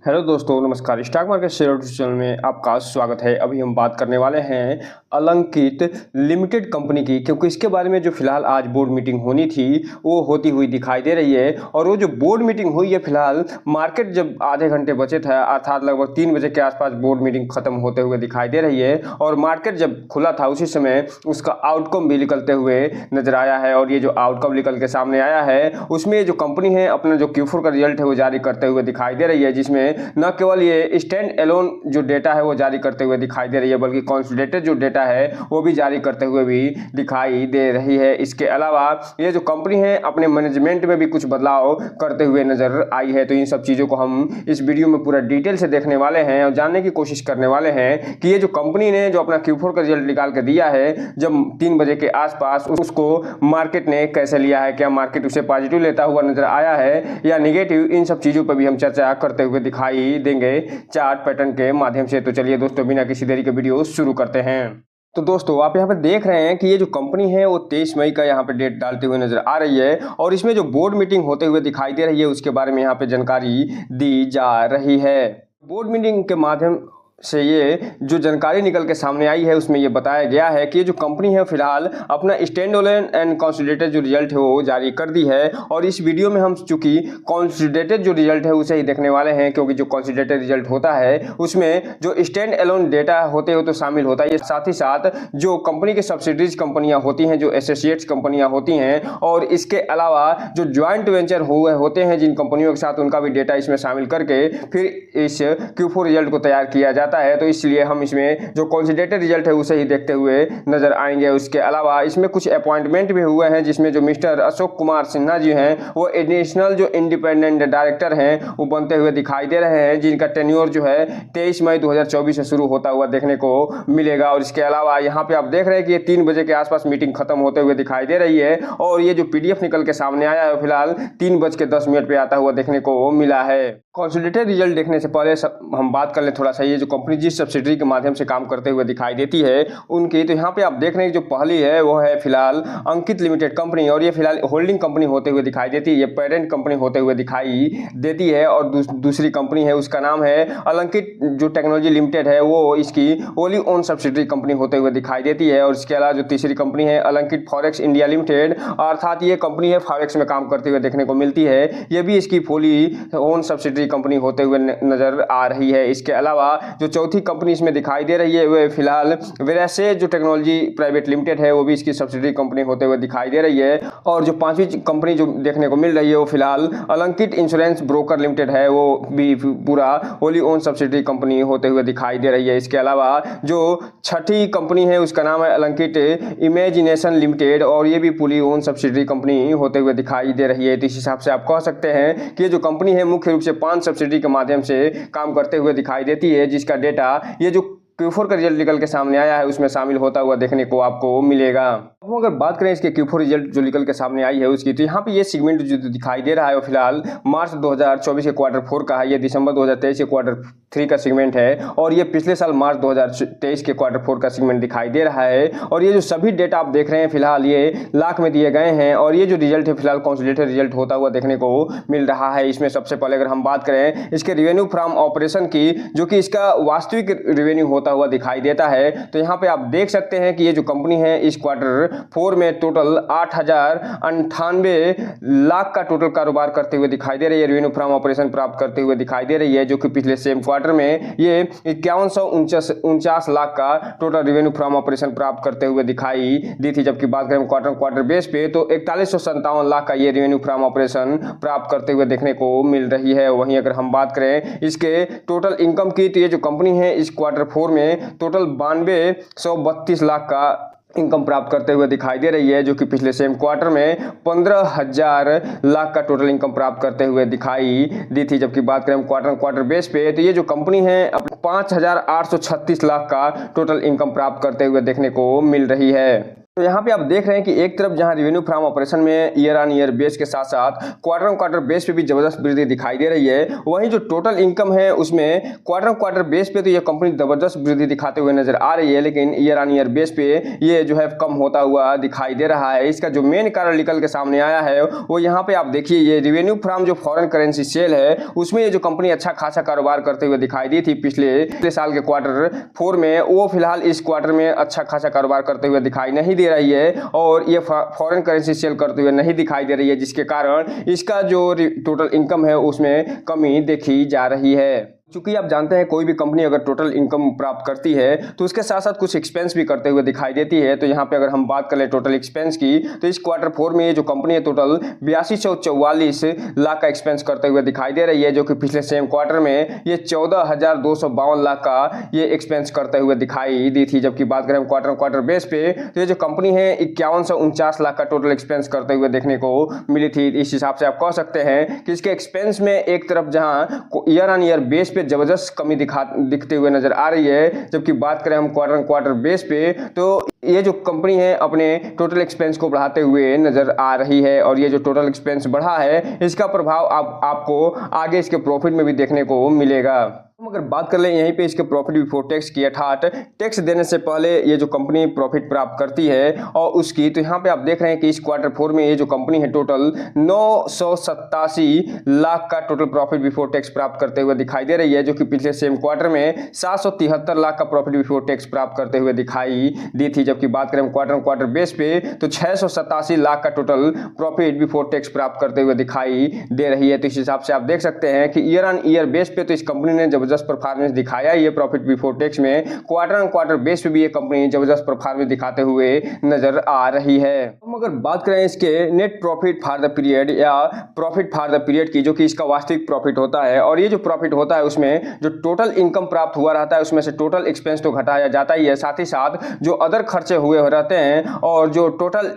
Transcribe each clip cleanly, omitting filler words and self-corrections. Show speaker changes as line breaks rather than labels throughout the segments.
Hello दोस्तों, नमस्कार। Stock market share channel में आपका स्वागत है। अभी हम बात करने वाले हैं अलंकित लिमिटेड कंपनी की, क्योंकि इसके बारे में जो फिलहाल आज बोर्ड मीटिंग होनी थी वो होती हुई दिखाई दे रही है। और वो जो बोर्ड मीटिंग हुई है, फिलहाल मार्केट जब आधे घंटे बचे थे, अर्थात लगभग 3 बजे के आसपास बोर्ड मीटिंग खत्म होते हुए दिखाई दे रही है। और मार्केट जब खुला था उसी समय उसका आउटकम भी निकलते हुए नजर आया है। और ये जो आउटकम निकल के सामने आया है उसमें जो कंपनी है अपना जो Q4 का रिजल्ट है वो जारी करते हुए दिखाई दे रही है, जिसमें न केवल ये स्टैंड एलोन जो डेटा है वो जारी करते हुए दिखाई दे रही है, बल्कि कंसोलिडेटेड जो डेटा है वो भी जारी करते हुए भी दिखाई दे रही है। इसके अलावा ये जो कंपनी है अपने मैनेजमेंट में भी कुछ बदलाव करते हुए नजर आई है। तो इन सब चीज़ों को हम इस वीडियो में पूरा डिटेल से देखने वाले हैं और जानने की कोशिश करने वाले हैं कि ये जो कंपनी ने जो अपना Q4 का रिजल्ट निकाल के दिया है जब 3 बजे के आसपास, उसको मार्केट ने कैसे लिया है, क्या मार्केट उसे पॉजिटिव लेता हुआ नजर आया है या निगेटिव, इन सब चीज़ों पर भी हम चर्चा करते हुए दिखाई देंगे चार्ट पैटर्न के माध्यम से। तो चलिए दोस्तों, बिना किसी देरी के वीडियो शुरू करते हैं। तो दोस्तों, आप यहाँ पे देख रहे हैं कि ये जो कंपनी है वो 23 मई का यहाँ पे डेट डालते हुए नजर आ रही है। और इसमें जो बोर्ड मीटिंग होते हुए दिखाई दे रही है उसके बारे में यहाँ पे जानकारी दी जा रही है। बोर्ड मीटिंग के माध्यम से ये जो जानकारी निकल के सामने आई है उसमें ये बताया गया है कि ये जो कंपनी है फिलहाल अपना स्टैंड एलोन एंड कंसोलिडेटेड जो रिजल्ट है वो जारी कर दी है। और इस वीडियो में हम चूंकि कंसोलिडेटेड जो रिजल्ट है उसे ही देखने वाले हैं, क्योंकि जो कंसोलिडेटेड रिजल्ट होता है उसमें जो स्टैंड एलोन डेटा होते हो तो शामिल होता है, ये साथ ही साथ जो कंपनी के सब्सिडीज कंपनियां होती हैं, जो एसोसिएट्स कंपनियां होती हैं, और इसके अलावा जो ज्वाइंट वेंचर हुए होते हैं जिन कंपनियों के साथ, उनका भी डेटा इसमें शामिल करके फिर इस Q4 रिजल्ट को तैयार किया जाता है। तो इसलिए हम इसमें जो कंसोलिडेटेड रिजल्ट है उसे ही देखते हुए नजर आएंगे। उसके अलावा इसमें कुछ अपॉइंटमेंट भी हुए हैं, जिसमें जो मिस्टर अशोक कुमार सिन्हा जी हैं वो एडिशनल जो इंडिपेंडेंट डायरेक्टर हैं वो बनते हुए दिखाई दे रहे हैं, जिनका टेन्योर जो है 23 मई 2024 से शुरू होता हुआ देखने को मिलेगा। और इसके अलावा यहाँ पे आप देख रहे हैं कि ये 3 बजे के आसपास मीटिंग खत्म होते हुए दिखाई दे रही है। और ये जो PDF निकल के सामने आया है फिलहाल 3:10 पे आता हुआ देखने को मिला है। कंसोलिडेटेड रिजल्ट देखने से पहले हम बात कर लें थोड़ा सा ये जो कंपनी जिस सब्सिडरी के माध्यम से काम करते हुए दिखाई देती है उनकी। तो यहाँ पे आप देख रहे हैं जो पहली है वो है फिलहाल अंकित लिमिटेड कंपनी, और ये फिलहाल होल्डिंग कंपनी होते हुए दिखाई देती है, ये पेरेंट कंपनी होते हुए दिखाई देती है। और दूसरी कंपनी है उसका नाम है अलंकित जो टेक्नोलॉजी लिमिटेड है, वो इसकी ओनली ओन सब्सिडरी कंपनी होते हुए दिखाई देती है। और इसके अलावा जो तीसरी कंपनी है अलंकित फॉरेक्स इंडिया लिमिटेड, अर्थात ये कंपनी है फॉरेक्स में काम करते हुए देखने को मिलती है, ये भी इसकी फुली ओन सब्सिडरी कंपनी होते हुए नजर आ रही है। इसके अलावा जो चौथी कंपनी इसमें दिखाई दे रही है वो फिलहाल वेरासे जो टेक्नोलॉजी प्राइवेट लिमिटेड है, वो भी इसकी सब्सिडरी कंपनी होते हुए दिखाई दे रही है। और जो पांचवी कंपनी जो देखने को मिल रही है वो फिलहाल अलंकित इंश्योरेंस ब्रोकर लिमिटेड है, वो भी पूरा होली ओन सब्सिडरी कंपनी होते हुए दिखाई दे रही है। इसके अलावा जो छठी कंपनी है उसका नाम है अलंकित इमेजिनेशन लिमिटेड, और ये भी पूरी ओन सब्सिडरी कंपनी होते हुए दिखाई दे रही है। तो इस हिसाब से आप कह सकते हैं कि ये जो कंपनी है मुख्य रूप से 5 सब्सिडरी के माध्यम से काम करते हुए दिखाई देती है, जिसका डेटा ये जो Q4 का रिजल्ट निकल के सामने आया है उसमें शामिल होता हुआ देखने को आपको मिलेगा। अब अगर बात करें इसके Q4 रिजल्ट जो निकल के सामने आई है उसकी, तो यहाँ पे ये सेगमेंट जो दिखाई दे रहा है वो फिलहाल मार्च 2024 के Q4 का है, ये दिसंबर 2023 के Q3 का सेगमेंट है, और ये पिछले साल मार्च 2023 के Q4 का सेगमेंट दिखाई दे रहा है। और ये जो सभी डेटा आप देख रहे हैं फिलहाल ये लाख में दिए गए हैं, और ये जो रिजल्ट है फिलहाल कंसोलिडेटेड रिजल्ट होता हुआ देखने को मिल रहा है। इसमें सबसे पहले अगर हम बात करें इसके रेवेन्यू फ्रॉम ऑपरेशन की, जो कि इसका वास्तविक रेवेन्यू होता हुआ दिखाई देता है, तो यहाँ पे आप देख सकते हैं कि ये जो कंपनी है इस Q4 में टोटल 8,098 लाख का टोटल कारोबार करते हुए दिखाई दे रही है, रेवेन्यू फ्रॉम ऑपरेशन प्राप्त करते हुए दिखाई दे रही है, जो कि पिछले सेम क्वार्टर में ये 5149 लाख का टोटल रेवेन्यू फ्रॉम ऑपरेशन प्राप्त करते हुए दिखाई दी थी। जबकि बात करें क्वार्टर बेस पे तो 4157 लाख का ये रेवेन्यू फ्रॉम ऑपरेशन प्राप्त करते हुए देखने को मिल रही है। वहीं अगर हम बात करें इसके टोटल इनकम की, तो ये जो कंपनी है इस Q4 में टोटल 9232 लाख का इनकम प्राप्त करते हुए दिखाई दे रही है, जो कि पिछले सेम क्वार्टर में 15,000 लाख का टोटल इनकम प्राप्त करते हुए दिखाई दी थी। जबकि बात करें क्वार्टर बेस पे तो ये जो कंपनी है 5,836 लाख का टोटल इनकम प्राप्त करते हुए देखने को मिल रही है। तो यहाँ पे आप देख रहे हैं कि एक तरफ जहाँ रेवेन्यू फ्रॉम ऑपरेशन में ईयर ऑन ईयर बेस के साथ साथ क्वार्टर ऑन क्वार्टर बेस पे भी जबरदस्त वृद्धि दिखाई दे रही है, वहीं जो टोटल इनकम है उसमें क्वार्टर ऑन क्वार्टर बेस पे तो ये कंपनी जबरदस्त वृद्धि दिखाते हुए नजर आ रही है, लेकिन ईयर ऑन ईयर बेस पे ये जो है कम होता हुआ दिखाई दे रहा है। इसका जो मेन कारण निकल के सामने आया है वो यहाँ पे आप देखिए, ये रेवेन्यू फ्रॉम जो फॉरेन करेंसी सेल है उसमें ये जो कंपनी अच्छा खासा कारोबार करते हुए दिखाई दी थी पिछले साल के क्वार्टर 4 में, वो फिलहाल इस क्वार्टर में अच्छा खासा कारोबार करते हुए दिखाई नहीं दे रही है और ये फॉरेन करेंसी सेल करते हुए नहीं दिखाई दे रही है, जिसके कारण इसका जो टोटल इनकम है उसमें कमी देखी जा रही है। चूंकि आप जानते हैं कोई भी कंपनी अगर टोटल इनकम प्राप्त करती है तो उसके साथ साथ कुछ एक्सपेंस भी करते हुए दिखाई देती है। तो यहाँ पे अगर हम बात करें टोटल एक्सपेंस की, तो इस क्वार्टर 4 में ये जो कंपनी है टोटल 8244 लाख का एक्सपेंस करते हुए दिखाई दे रही है, जो कि पिछले सेम क्वार्टर में ये 14,252 लाख का ये एक्सपेंस करते हुए दिखाई दी थी। जबकि बात करें क्वार्टर बेस पे तो ये जो कंपनी है 5149 लाख का टोटल एक्सपेंस करते हुए देखने को मिली थी। इस हिसाब से आप कह सकते हैं कि इसके एक्सपेंस में एक तरफ जहाँ ईयर ऑन ईयर बेस पे जबरदस्त कमी दिखते हुए नजर आ रही है, जबकि बात करें हम क्वार्टर बेस पे तो ये जो कंपनी है अपने टोटल एक्सपेंस को बढ़ाते हुए नजर आ रही है और ये जो टोटल एक्सपेंस बढ़ा है इसका प्रभाव आपको आगे इसके प्रॉफिट में भी देखने को मिलेगा। हम अगर बात कर लें यहीं पे इसके प्रॉफिट बिफोर टैक्स की, अर्थात टैक्स देने से पहले ये जो कंपनी प्रॉफिट प्राप्त करती है और उसकी, तो यहाँ पे आप देख रहे हैं कि इस क्वार्टर 4 में ये जो कंपनी है टोटल 987 लाख का टोटल प्रॉफिट बिफोर टैक्स प्राप्त करते हुए दिखाई दे रही है, जो कि पिछले सेम क्वार्टर में 773 लाख का प्रॉफिट बिफोर टैक्स प्राप्त करते हुए दिखाई दी थी। जबकि बात करें क्वार्टर बेस पे तो 687 लाख का टोटल प्रॉफिट बिफोर टैक्स प्राप्त करते हुए दिखाई दे रही है। तो इस हिसाब से आप देख सकते हैं कि ईयर ऑन ईयर बेस पे तो इस कंपनी ने जबरदस्त परफॉर्मेंस दिखाया ये प्रॉफिट बिफोर टैक्स में, क्वार्टर ऑन क्वार्टर बेस पे भी ये कंपनी जबरदस्त परफॉर्मेंस दिखाते हुए नजर आ रही है। हम अगर बात करें इसके net profit for the period या प्रॉफिट फॉर द पीरियड की, जो कि इसका वास्तविक प्रॉफिट होता है, और ये जो प्रॉफिट होता है उसमें जो टोटल इनकम प्राप्त हुआ रहता है उसमें से टोटल एक्सपेंस तो घटाया जाता ही है, साथ ही साथ जो अदर खर्चे हुए रहते हैं और जो टोटल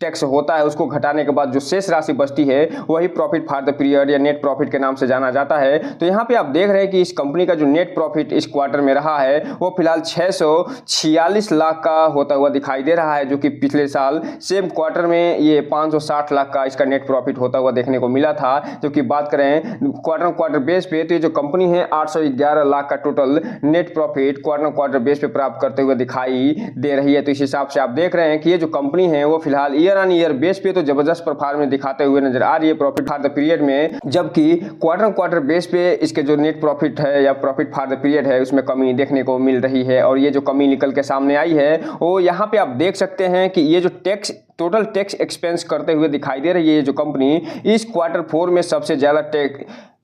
टैक्स होता है उसको घटाने के बाद जो शेष राशि बचती है वही प्रॉफिट फॉर द पीरियड या नेट प्रॉफिट के नाम से जाना जाता है। तो यहाँ पे आप देख रहे हैं कि इस कंपनी का जो नेट प्रॉफिट इस क्वार्टर में रहा है वो फिलहाल 646 लाख का होता हुआ दिखाई दे रहा है, जो कि पिछले साल सेम क्वार्टर में ये 560 लाख का इसका नेट प्रॉफिट होता हुआ देखने को मिला था। जबकि बात करें क्वार्टर बेस पे तो ये जो कंपनी है 811 लाख का total net profit quarter base पे प्राप्त करते हुए दिखाई दे रही है। तो इस हिसाब से आप देख रहे हैं कि ये जो कंपनी है वो फिलहाल ईयर ऑन ईयर बेस पे तो जबरदस्त परफॉर्मेंस दिखाते हुए नजर आ रही है प्रॉफिट फॉर द पीरियड में, जबकि क्वार्टर बेस पे इसके जो नेट प्रॉफिट है या प्रॉफिट फॉर द पीरियड है उसमें कमी देखने को मिल रही है। और ये जो कमी निकल के सामने आई है वो यहाँ पे आप देख सकते हैं कि ये जो टोटल टैक्स एक्सपेंस करते हुए दिखाई दे रही है, ये जो कंपनी इस क्वार्टर 4 में सबसे ज्यादा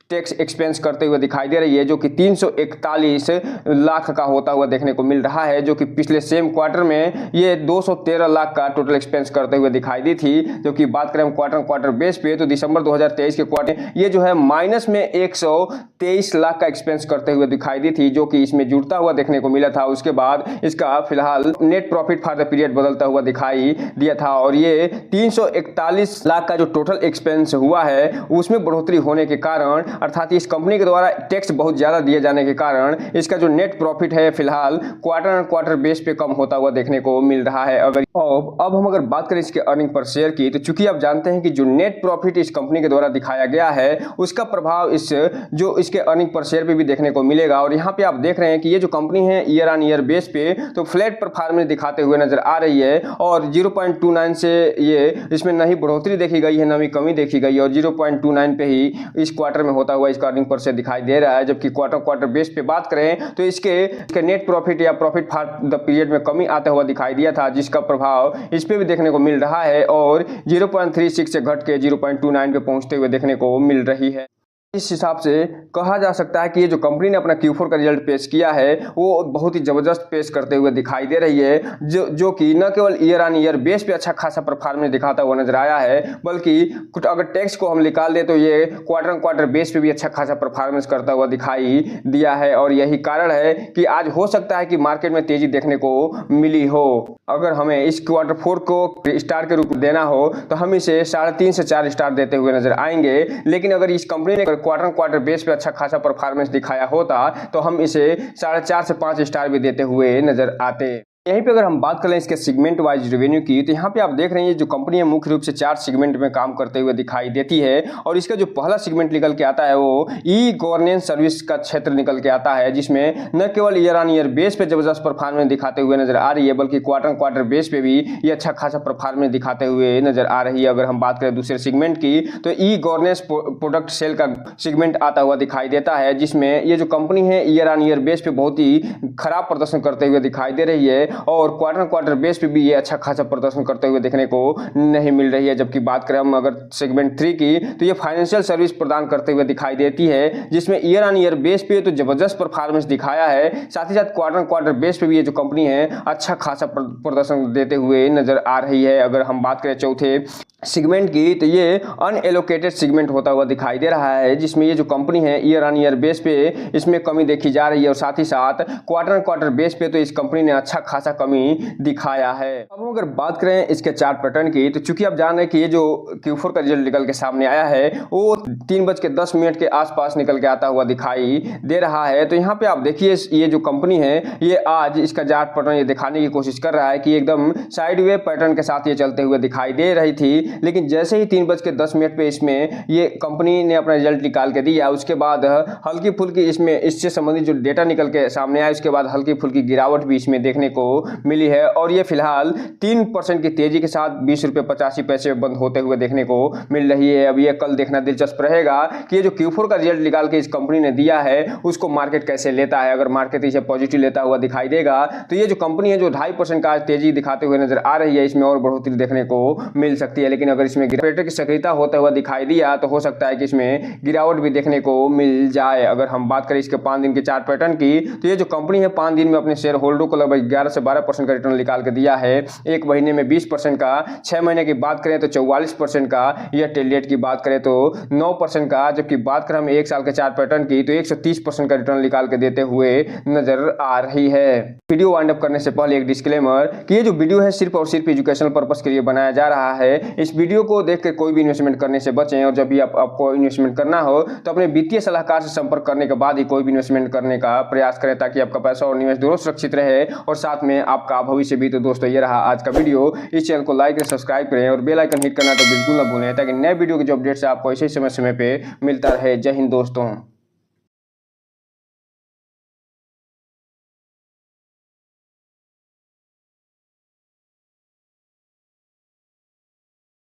टैक्स एक्सपेंस करते हुए दिखाई दे रही है, जो कि 341 लाख का होता हुआ देखने को मिल रहा है, जो कि पिछले सेम क्वार्टर में ये 213 लाख का टोटल एक्सपेंस करते हुए दिखाई दी थी। जो कि बात करें क्वार्टर बेस पे तो दिसंबर 2023 के क्वार्टर ये जो है माइनस में 123 लाख का एक्सपेंस करते हुए दिखाई दी थी, जो कि इसमें जुड़ता हुआ देखने को मिला था। उसके बाद इसका फिलहाल net profit for the period बदलता हुआ दिखाई दिया था और ये 341 लाख का जो टोटल एक्सपेंस हुआ है उसमें बढ़ोतरी होने के कारण, अर्थात इस कंपनी के द्वारा टैक्स बहुत ज्यादा दिए जाने के कारण इसका जो नेट प्रॉफिट है फिलहाल क्वार्टर बेस पे कम होता हुआ देखने को मिल रहा है। अब हम अगर बात करें इसके अर्निंग पर शेयर की, तो चूंकि आप जानते हैं कि जो नेट प्रॉफिट इस कंपनी के द्वारा दिखाया गया है उसका प्रभाव इसके अर्निंग पर शेयर पे भी देखने को मिलेगा। और यहाँ पे आप देख रहे हैं कि ये जो कंपनी है ईयर ऑन ईयर बेस पे तो फ्लैट परफॉर्मेंस दिखाते हुए नजर आ रही है और 0.29 से ये इसमें नहीं बढ़ोतरी देखी गई है न ही कमी देखी गई है और 0.29 पे ही इस क्वार्टर में होता हुआ इसका अर्निंग पर शेयर दिखाई दे रहा है। जबकि क्वार्टर बेस पे बात करें तो इसके नेट प्रॉफिट या प्रॉफिट फॉर द पीरियड में कमी आता हुआ दिखाई दिया था, जिसका प्रभाव इस पे भी देखने को मिल रहा है और 0.36 से घट के 0.29 पे पहुंचते हुए देखने को मिल रही है। इस हिसाब से कहा जा सकता है कि ये जो कंपनी ने अपना Q4 का रिजल्ट पेश किया है वो बहुत ही जबरदस्त पेश करते हुए दिखाई दे रही है, जो कि न केवल ईयर ऑन ईयर बेस पे अच्छा खासा परफॉर्मेंस दिखाता हुआ नजर आया है, बल्कि कुछ अगर टैक्स को हम निकाल दे तो ये क्वार्टर बेस पे भी अच्छा खासा परफॉर्मेंस करता हुआ दिखाई दिया है। और यही कारण है कि आज हो सकता है कि मार्केट में तेजी देखने को मिली हो। अगर हमें इस क्वार्टर 4 को स्टार के रूप में देना हो तो हम इसे 3.5 से 4 स्टार देते हुए नजर आएंगे। लेकिन अगर इस कंपनी ने क्वार्टर बेस पे अच्छा खासा परफॉर्मेंस दिखाया होता तो हम इसे 4.5 से 5 स्टार भी देते हुए नजर आते। यहीं पे अगर हम बात करें इसके सेगमेंट वाइज रेवेन्यू की, तो यहाँ पे आप देख रहे हैं जो कंपनी है मुख्य रूप से 4 सेगमेंट में काम करते हुए दिखाई देती है। और इसका जो पहला सेगमेंट निकल के आता है वो ई गवर्नेंस सर्विस का क्षेत्र निकल के आता है, जिसमें न केवल ईयर ऑन ईयर बेस पे जबरदस्त परफॉर्मेंस दिखाते हुए नजर आ रही है, बल्कि क्वार्टर बेस पे भी ये अच्छा खासा परफॉर्मेंस दिखाते हुए नजर आ रही है। अगर हम बात करें दूसरे सेगमेंट की, तो ई गवर्नेंस प्रोडक्ट सेल का सेगमेंट आता हुआ दिखाई देता है, जिसमें ये जो कंपनी है ईयर ऑन ईयर बेस पे बहुत ही खराब प्रदर्शन करते हुए दिखाई दे रही है और क्वार्टर बेस पे भी ये अच्छा खासा प्रदर्शन करते हुए देखने को नहीं मिल रही है। जबकि बात करें हम अगर सेगमेंट 3 की, तो ये फाइनेंशियल सर्विस प्रदान करते हुए दिखाई देती है, जिसमें ईयर ऑन ईयर बेस पे तो जबरदस्त परफॉर्मेंस दिखाया है, साथ ही साथ क्वार्टर बेस पे भी ये जो कंपनी है अच्छा खासा प्रदर्शन देते हुए नजर आ रही है। अगर हम बात करें चौथे सेगमेंट की, तो ये अनएलोकेटेड सेगमेंट होता हुआ दिखाई दे रहा है, जिसमें ये जो कंपनी है ईयर ऑन ईयर बेस पे इसमें कमी देखी जा रही है और साथ ही साथ क्वार्टर बेस पे तो इस कंपनी ने अच्छा खासा कमी दिखाया है। अब हम अगर बात करें इसके चार्ट पैटर्न की, तो चूंकि आप जान रहे हैं कि ये जो Q4 का रिजल्ट निकल के सामने आया है वो 3:10 के आसपास निकल के आता हुआ दिखाई दे रहा है। तो यहाँ पे आप देखिए ये जो कंपनी है ये आज इसका चार्ट पैटर्न ये दिखाने की कोशिश कर रहा है कि एकदम साइडवे पैटर्न के साथ ये चलते हुए दिखाई दे रही थी, लेकिन जैसे ही 3:10 पे इसमें ये कंपनी ने अपना रिजल्ट निकाल के दिया, उसके बाद हल्की फुल्की इसमें इससे संबंधित जो डेटा निकल के सामने आया, उसके बाद हल्की फुल्की गिरावट भी इसमें देखने को मिली है और ये फिलहाल 3% की तेजी के साथ 20 रुपये 85 पैसे बंद होते हुए देखने को मिल रही है। अब ये कल देखना दिलचस्प रहेगा कि ये जो Q4 का रिजल्ट निकाल के इस कंपनी ने दिया है उसको मार्केट कैसे लेता है। अगर मार्केट इसे पॉजिटिव लेता हुआ दिखाई देगा तो ये जो कंपनी है जो 2.5% का तेजी दिखाते हुए नजर आ रही है, इसमें और बढ़ोतरी देखने को मिल सकती है। लेकिन अगर इसमें गिरावट की सक्रियता होता हुआ दिखाई दिया तो हो सकता है कि इसमें गिरावट भी देखने को मिल जाए। अगर हम बात करें इसके 5 दिन के चार्ट पैटर्न की, तो ये जो कंपनी है 5 दिन में अपने शेयर होल्डर को लगभग 11 से 12% का रिटर्न निकाल के दिया है। एक महीने में 20% का, 6 महीने की बात करें तो 44% का, या टेल की बात करें तो 9% का, जबकि बात करें हम 1 साल के चार्ट पैटर्न की तो 130% का रिटर्न निकाल के देते हुए नजर आ रही है। वीडियो वाइंड अप करने से पहले एक डिस्क्लेमर कि ये जो वीडियो है सिर्फ और सिर्फ एजुकेशनल पर्पस के लिए बनाया जा रहा है। इस वीडियो को देख के कोई भी इन्वेस्टमेंट करने से बचें और जब भी आपको इन्वेस्टमेंट करना हो तो अपने वित्तीय सलाहकार से संपर्क करने के बाद ही कोई भी इन्वेस्टमेंट करने का प्रयास करें, ताकि आपका पैसा और निवेश दोनों सुरक्षित रहे और साथ में आपका भविष्य भी। तो दोस्तों ये रहा आज का वीडियो। इस चैनल को लाइक और सब्सक्राइब करें और बेल आइकन हिट करना तो बिल्कुल ना भूलें, ताकि नए वीडियो के जो अपडेट्स आपको इसी समय पे मिलता रहे। जय हिंद दोस्तों।